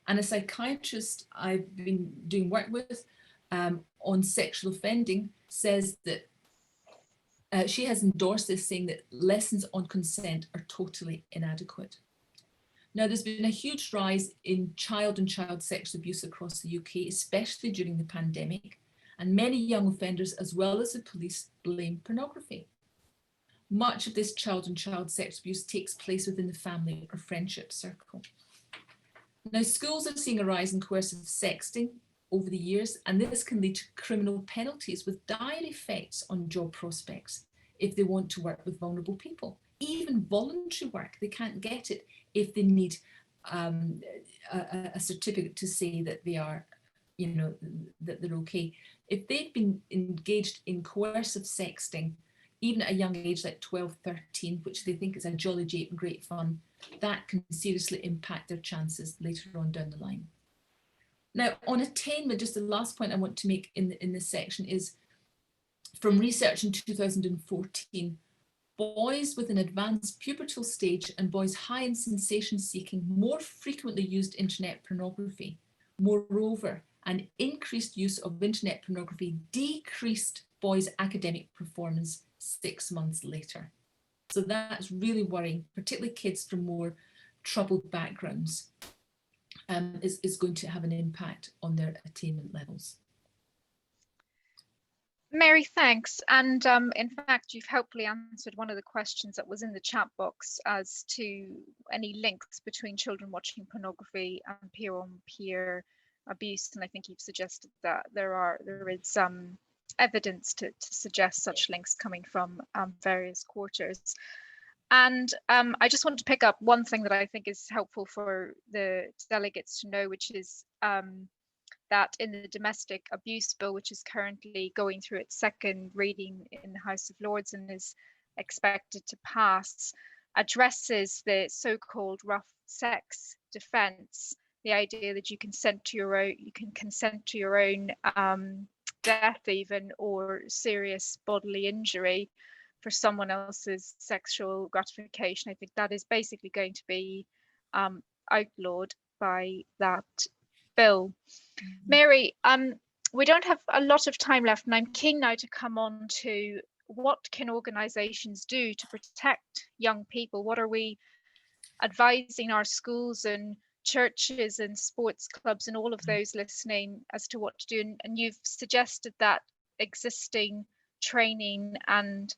And a psychiatrist I've been doing work with on sexual offending says that she has endorsed this, saying that lessons on consent are totally inadequate. Now, there's been a huge rise in child and child sex abuse across the UK, especially during the pandemic, and many young offenders, as well as the police, blame pornography. Much of this child and child sex abuse takes place within the family or friendship circle. Now, schools are seeing a rise in coercive sexting over the years, and this can lead to criminal penalties with dire effects on job prospects if they want to work with vulnerable people. Even voluntary work, they can't get it if they need a certificate to say that they are, that they're okay. If they've been engaged in coercive sexting, even at a young age like 12, 13, which they think is a jolly great fun, that can seriously impact their chances later on down the line. Now, on attainment, just the last point I want to make in this section is from research in 2014, boys with an advanced pubertal stage and boys high in sensation seeking more frequently used internet pornography. Moreover, an increased use of internet pornography decreased boys' academic performance 6 months later. So that's really worrying, particularly kids from more troubled backgrounds. Is going to have an impact on their attainment levels. Mary, thanks. And in fact, you've helpfully answered one of the questions that was in the chat box as to any links between children watching pornography and peer-on-peer abuse. And I think you've suggested that there is evidence to suggest such links coming from various quarters. And I just want to pick up one thing that I think is helpful for the delegates to know, which is that in the domestic abuse bill, which is currently going through its second reading in the House of Lords and is expected to pass, addresses the so-called rough sex defence, the idea that you can consent to your own death even, or serious bodily injury for someone else's sexual gratification. I think that is basically going to be outlawed by that bill. Mary, we don't have a lot of time left, and I'm keen now to come on to what can organisations do to protect young people? What are we advising our schools and churches and sports clubs and all of those listening as to what to do? And you've suggested that existing training and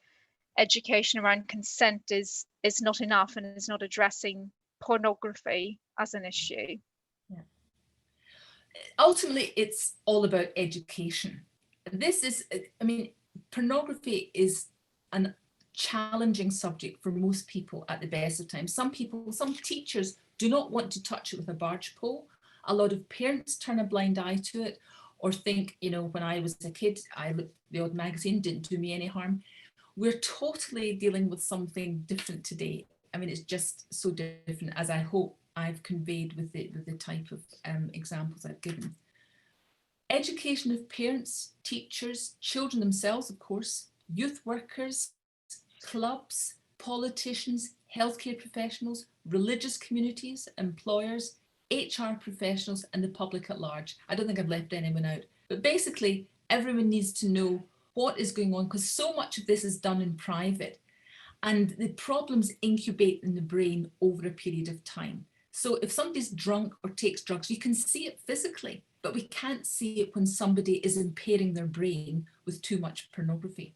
education around consent is not enough and is not addressing pornography as an issue? Yeah. Ultimately, it's all about education. This is, I mean, pornography is a challenging subject for most people at the best of times. Some people, some teachers do not want to touch it with a barge pole. A lot of parents turn a blind eye to it, or think, you know, when I was a kid, I looked at the odd magazine, didn't do me any harm. We're totally dealing with something different today. I mean, it's just so different, as I hope I've conveyed with the type of examples I've given. Education of parents, teachers, children themselves, of course, youth workers, clubs, politicians, healthcare professionals, religious communities, employers, HR professionals, and the public at large. I don't think I've left anyone out, but basically everyone needs to know what is going on, because so much of this is done in private, and the problems incubate in the brain over a period of time. So if somebody's drunk or takes drugs, you can see it physically, but we can't see it when somebody is impairing their brain with too much pornography.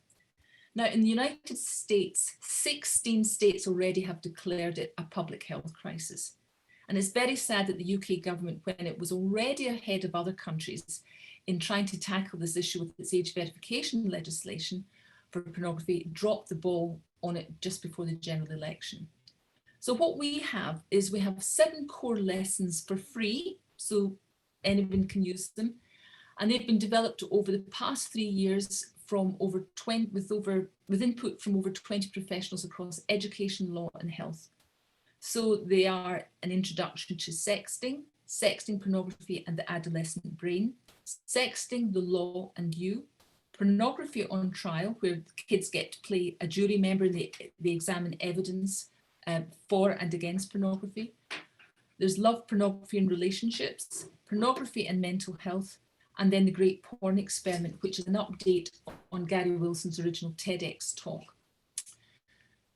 Now, in the United States, 16 states already have declared it a public health crisis. And it's very sad that the UK government, when it was already ahead of other countries in trying to tackle this issue with its age verification legislation for pornography, dropped the ball on it just before the general election. So what we have is we have 7 core lessons for free, so anyone can use them. And they've been developed over the past 3 years from over 20, with input from over 20 professionals across education, law, and health. So they are an introduction to sexting, sexting, pornography, and the adolescent brain, sexting, the law, and you, pornography on trial, where kids get to play a jury member and they examine evidence for and against pornography. There's love, pornography, and relationships, pornography and mental health, and then the Great Porn Experiment, which is an update on Gary Wilson's original TEDx talk.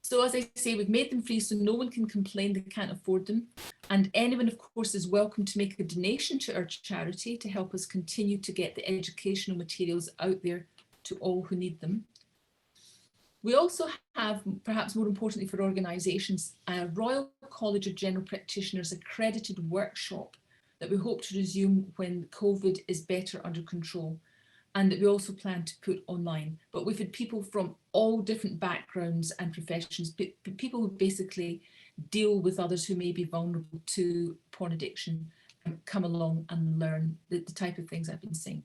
So as I say, we've made them free so no one can complain they can't afford them. And anyone, of course, is welcome to make a donation to our charity to help us continue to get the educational materials out there to all who need them. We also have, perhaps more importantly for organisations, a Royal College of General Practitioners accredited workshop that we hope to resume when COVID is better under control, and that we also plan to put online. But we've had people from all different backgrounds and professions, people who basically deal with others who may be vulnerable to porn addiction, come along and learn the type of things I've been saying.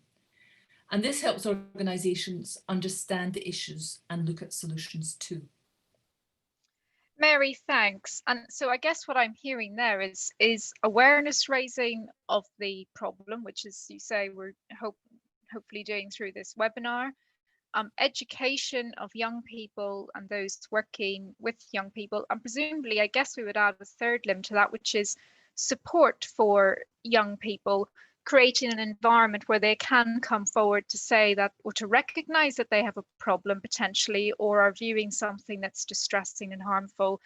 And this helps organisations understand the issues and look at solutions too. Mary, thanks. And so I guess what I'm hearing there is awareness raising of the problem, which, as you say, we're hopefully doing through this webinar, education of young people and those working with young people, and presumably, I guess we would add a third limb to that, which is support for young people, creating an environment where they can come forward to say that, or to recognize that they have a problem potentially, or are viewing something that's distressing and harmful,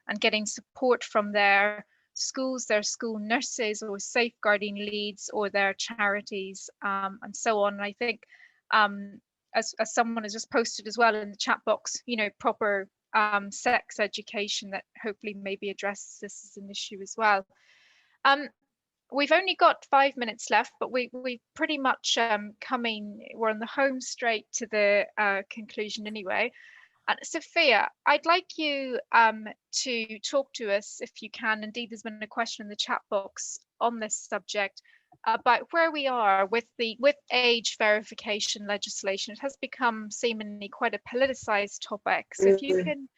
and getting support from their schools, their school nurses, or safeguarding leads, or their charities, and so on. And I think, as someone has just posted as well in the chat box, you know, proper sex education that hopefully maybe addresses this as an issue as well. We've only got 5 minutes left, but we pretty much we're on the home straight to the conclusion anyway. Sophia, I'd like you to talk to us, if you can. Indeed, there's been a question in the chat box on this subject about where we are with age verification legislation. It has become seemingly quite a politicized topic. So if you can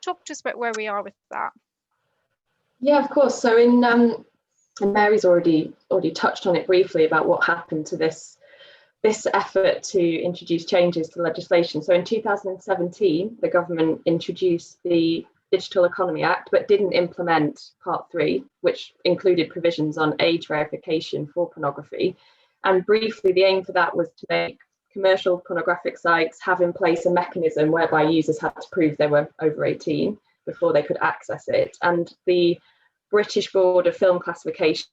talk to us about where we are with that. Yeah, of course. So and Mary's already touched on it briefly about what happened to this effort to introduce changes to legislation. So in 2017, the government introduced the Digital Economy Act, but didn't implement Part 3, which included provisions on age verification for pornography. And briefly, the aim for that was to make commercial pornographic sites have in place a mechanism whereby users had to prove they were over 18 before they could access it. And the British Board of Film Classification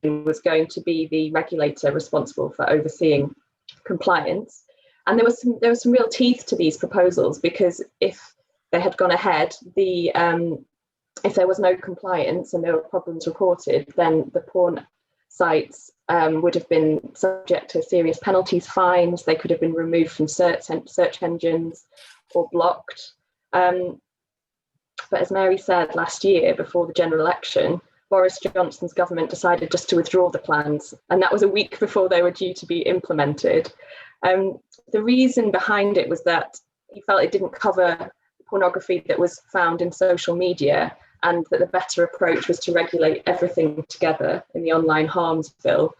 was going to be the regulator responsible for overseeing compliance. And there was some real teeth to these proposals, because if they had gone ahead, the if there was no compliance and there were problems reported, then the porn sites would have been subject to serious penalties, fines. They could have been removed from search engines or blocked. But as Mary said, last year, before the general election, Boris Johnson's government decided just to withdraw the plans, and that was a week before they were due to be implemented. The reason behind it was that he felt it didn't cover pornography that was found in social media, and that the better approach was to regulate everything together in the Online Harms Bill,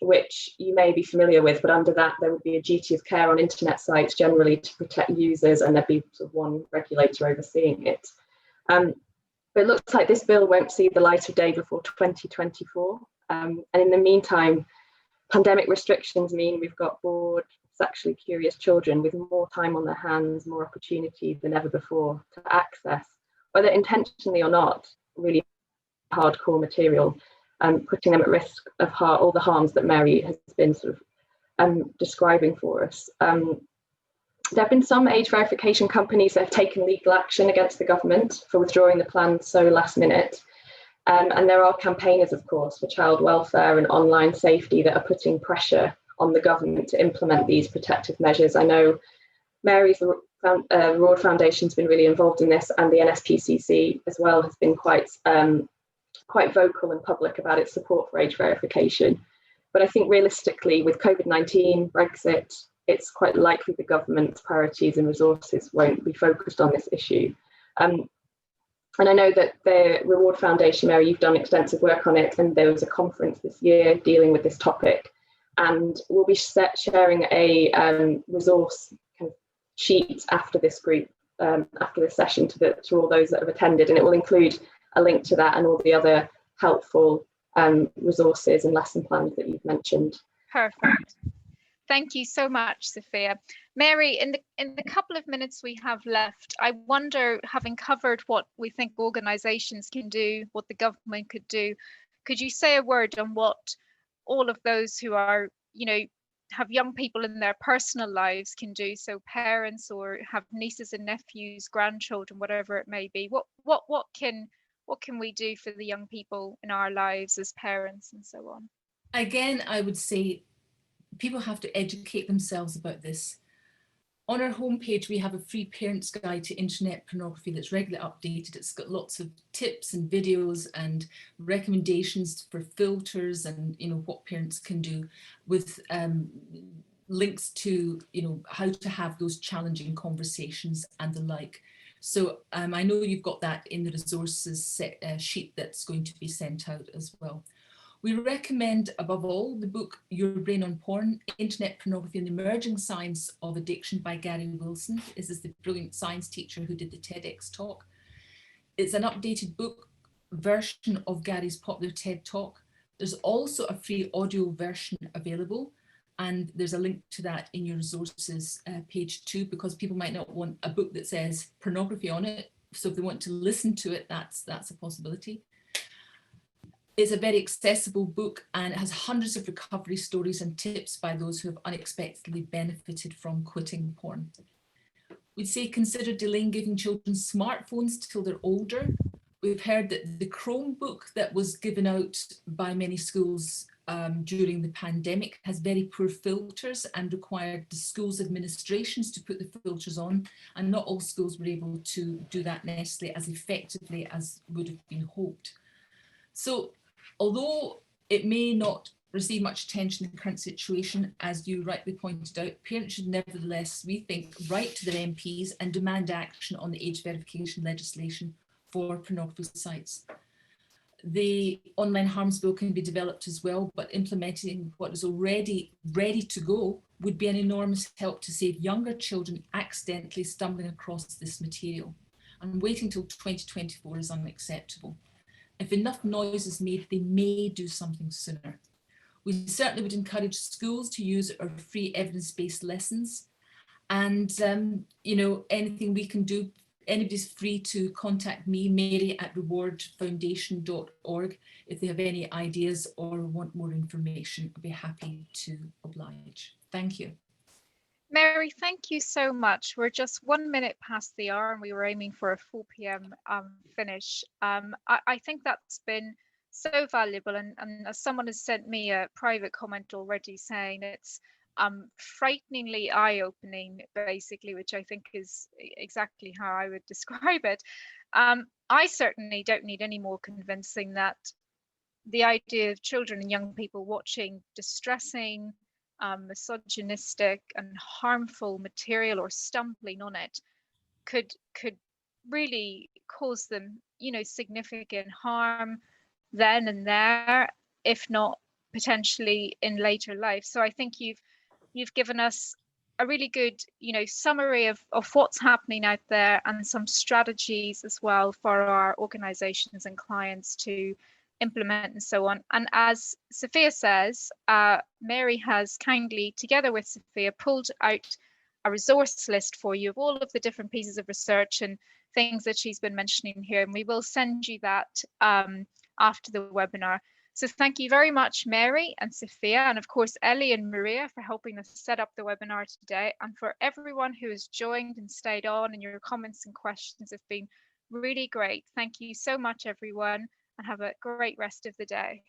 which you may be familiar with, but under that there would be a duty of care on internet sites generally to protect users, and there'd be sort of one regulator overseeing it. But it looks like this bill won't see the light of day before 2024. And in the meantime, pandemic restrictions mean we've got bored, sexually curious children with more time on their hands, more opportunity than ever before to access, whether intentionally or not, really hardcore material, putting them at risk of all the harms that Mary has been sort of describing for us. There have been some age verification companies that have taken legal action against the government for withdrawing the plan so last minute. And there are campaigners, of course, for child welfare and online safety that are putting pressure on the government to implement these protective measures. I know Mary's Reward Foundation has been really involved in this, and the NSPCC as well has been quite vocal and public about its support for age verification. But I think realistically, with COVID-19, Brexit, it's quite likely the government's priorities and resources won't be focused on this issue. And I know that the Reward Foundation, Mary, you've done extensive work on it, and there was a conference this year dealing with this topic. And we'll be sharing a resource kind of sheet after this group, after this session to all those that have attended, and it will include a link to that and all the other helpful resources and lesson plans that you've mentioned. Perfect. Thank you so much, Sophia. Mary, in the couple of minutes we have left, I wonder, having covered what we think organisations can do, what the government could do, could you say a word on what all of those who are, have young people in their personal lives can do? So parents, or have nieces and nephews, grandchildren, whatever it may be. What can we do for the young people in our lives as parents and so on? Again, I would say people have to educate themselves about this. On our homepage, we have a free parents guide to internet pornography that's regularly updated. It's got lots of tips and videos and recommendations for filters and what parents can do, with links to how to have those challenging conversations and the like. So I know you've got that in the resources sheet that's going to be sent out as well. We recommend, above all, the book Your Brain on Porn, Internet Pornography and the Emerging Science of Addiction by Gary Wilson. This is the brilliant science teacher who did the TEDx talk. It's an updated book version of Gary's popular TED talk. There's also a free audio version available, and there's a link to that in your resources page 2, because people might not want a book that says pornography on it. So if they want to listen to it, that's a possibility. It's a very accessible book, and it has hundreds of recovery stories and tips by those who have unexpectedly benefited from quitting porn. We'd say consider delaying giving children smartphones till they're older. We've heard that the Chromebook that was given out by many schools during the pandemic has very poor filters and required the school's administrations to put the filters on, and not all schools were able to do that necessarily as effectively as would have been hoped. So, although it may not receive much attention in the current situation, as you rightly pointed out, parents should nevertheless, we think, write to their MPs and demand action on the age verification legislation for pornography sites. The Online Harms Bill can be developed as well, but implementing what is already ready to go would be an enormous help to save younger children accidentally stumbling across this material. And waiting till 2024 is unacceptable. If enough noise is made, they may do something sooner. We certainly would encourage schools to use our free evidence-based lessons, and anything we can do. Anybody's free to contact me, Mary, at rewardfoundation.org, if they have any ideas or want more information. I'd be happy to oblige. Thank you. Mary, thank you so much. We're just 1 minute past the hour and we were aiming for a 4 p.m. Finish. I think that's been so valuable. And as someone has sent me a private comment already saying it's frighteningly eye-opening, basically, which I think is exactly how I would describe it. I certainly don't need any more convincing that the idea of children and young people watching distressing, misogynistic and harmful material or stumbling on it could really cause them, significant harm then and there, if not potentially in later life. So I think you've given us a really good, summary of what's happening out there and some strategies as well for our organizations and clients to implement and so on. And as Sophia says, Mary has kindly, together with Sophia, pulled out a resource list for you of all of the different pieces of research and things that she's been mentioning here. And we will send you that after the webinar. So thank you very much, Mary and Sophia, and of course, Ellie and Maria for helping us set up the webinar today, and for everyone who has joined and stayed on, and your comments and questions have been really great. Thank you so much, everyone, and have a great rest of the day.